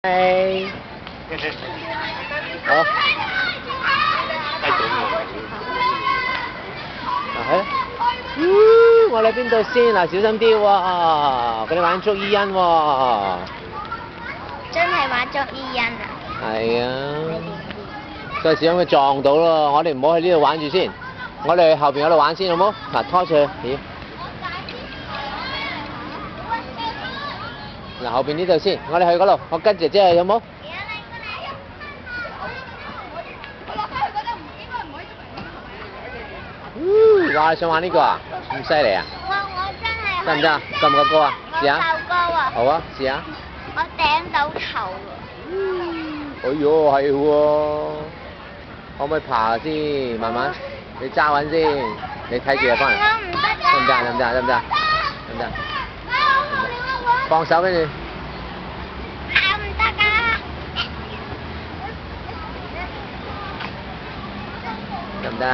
係，好，係。我哋邊度先嗱？小心啲喎，佢哋玩捉伊人喎。真係玩捉伊人啊！係啊，所以小心佢撞到咯。我哋唔好喺呢度玩住先，我哋去後邊嗰度玩先好冇？嗱，拖住佢，咦？嗱，後邊呢度先，我哋去嗰度，我跟姐姐去好冇？哇！你想玩呢個啊？咁犀利啊？我真係得唔得啊？夠唔夠高啊？試下。夠高啊！好啊，試下。我頂到頭哎呦，係喎，可唔可以爬先？慢慢，你揸穩先，你睇住啊，翻嚟。得唔得啊？得唔得啊？得唔得啊？得唔得啊？放手跟住。唔得㗎！得唔得啊？